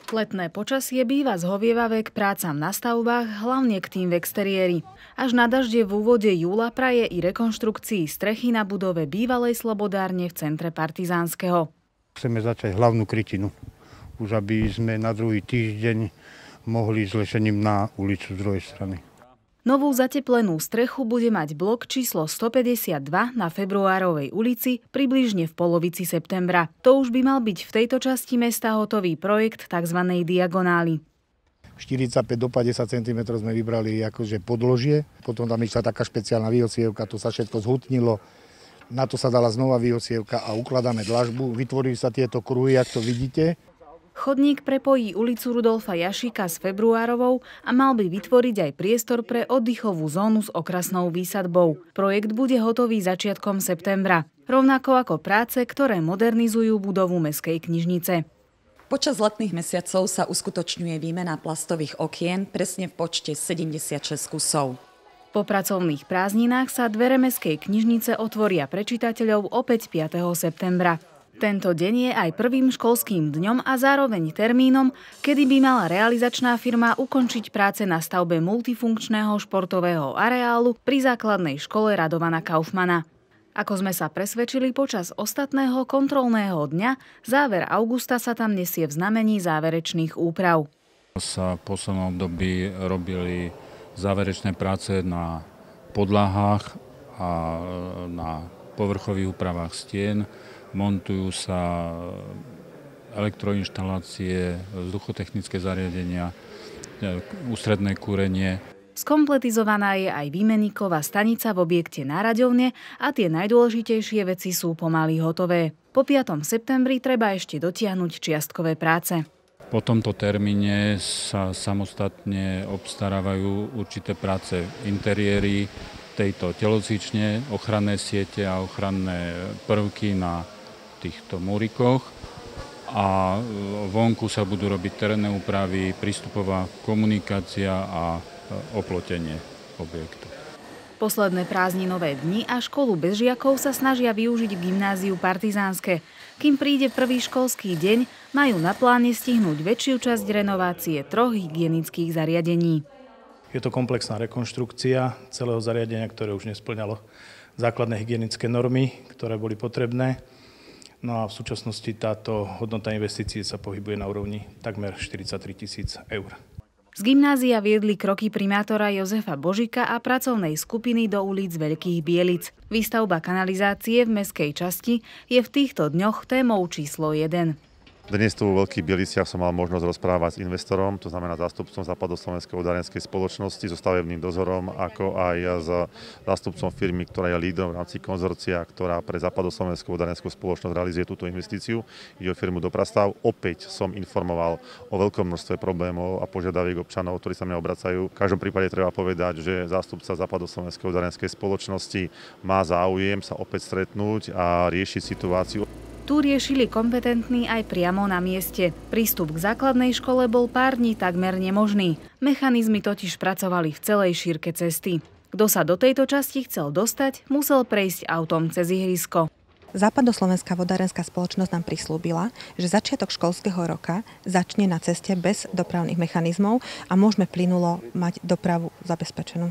Letné počasie býva zhovievavé k prácam na stavbách, hlavne k tým v exteriéri. Až na dažde v úvode júla praje i rekonštrukcii strechy na budove bývalej slobodárne v centre Partizánskeho. Chceme začať hlavnú krytinu, už aby sme na druhý týždeň mohli s lešením na ulicu z druhej strany. Novú zateplenú strechu bude mať blok číslo 152 na Februárovej ulici približne v polovici septembra. To už by mal byť v tejto časti mesta hotový projekt tzv. Diagonály. 45 do 50 cm sme vybrali akože podložie, potom tam išla taká špeciálna vyosievka, to sa všetko zhutnilo, na to sa dala znova vyosievka a ukladáme dlažbu. Vytvorili sa tieto kruhy, jak to vidíte. Chodník prepojí ulicu Rudolfa Jašíka s Februárovou a mal by vytvoriť aj priestor pre oddychovú zónu s okrasnou výsadbou. Projekt bude hotový začiatkom septembra, rovnako ako práce, ktoré modernizujú budovu Mestskej knižnice. Počas letných mesiacov sa uskutočňuje výmena plastových okien presne v počte 76 kusov. Po pracovných prázdninách sa dvere Mestskej knižnice otvoria pre čitateľov opäť 5. septembra. Tento deň je aj prvým školským dňom a zároveň termínom, kedy by mala realizačná firma ukončiť práce na stavbe multifunkčného športového areálu pri základnej škole Radovana Kaufmana. Ako sme sa presvedčili počas ostatného kontrolného dňa, záver augusta sa tam nesie v znamení záverečných úprav. Sa v poslednom období robili záverečné práce na podlahách a na povrchových úpravách stien. Montujú sa elektroinštalácie, vzduchotechnické zariadenia, ústredné kúrenie. Skompletizovaná je aj výmenníková stanica v objekte na Raďovne a tie najdôležitejšie veci sú pomaly hotové. Po 5. septembri treba ešte dotiahnuť čiastkové práce. Po tomto termíne sa samostatne obstarávajú určité práce v interiéri tejto telocvične, ochranné siete a ochranné prvky na týchto múrikoch a vonku sa budú robiť terénne úpravy, prístupová komunikácia a oplotenie objektu. Posledné prázdninové dni a školu bez žiakov sa snažia využiť v gymnáziu Partizánske. Kým príde prvý školský deň, majú na pláne stihnúť väčšiu časť renovácie 3 hygienických zariadení. Je to komplexná rekonštrukcia celého zariadenia, ktoré už nespĺňalo základné hygienické normy, ktoré boli potrebné. No a v súčasnosti táto hodnota investície sa pohybuje na úrovni takmer 43 000 eur. Z gymnázia viedli kroky primátora Jozefa Božika a pracovnej skupiny do ulic Veľkých Bielic. Výstavba kanalizácie v mestskej časti je v týchto dňoch témou číslo 1. Dnes tu vo Veľkých Bieliciach som mal možnosť rozprávať s investorom, to znamená zástupcom Západoslovenskej vodárenskej spoločnosti so stavebným dozorom, ako aj s zástupcom firmy, ktorá je lídrom v rámci konzorcia, ktorá pre Západoslovenskú vodárenskú spoločnosť realizuje túto investíciu. Ide o firmu Doprastav. Opäť som informoval o veľkom množstve problémov a požiadaviek občanov, ktorí sa mňa obracajú. V každom prípade treba povedať, že zástupca Západoslovenskej vodárenskej spoločnosti má záujem sa opäť stretnúť a riešiť situáciu. Tu riešili kompetentní aj priamo na mieste. Prístup k základnej škole bol pár dní takmer nemožný. Mechanizmy totiž pracovali v celej šírke cesty. Kto sa do tejto časti chcel dostať, musel prejsť autom cez ihrisko. Západoslovenská vodárenská spoločnosť nám prislúbila, že začiatok školského roka začne na ceste bez dopravných mechanizmov a môžeme plynulo mať dopravu zabezpečenú.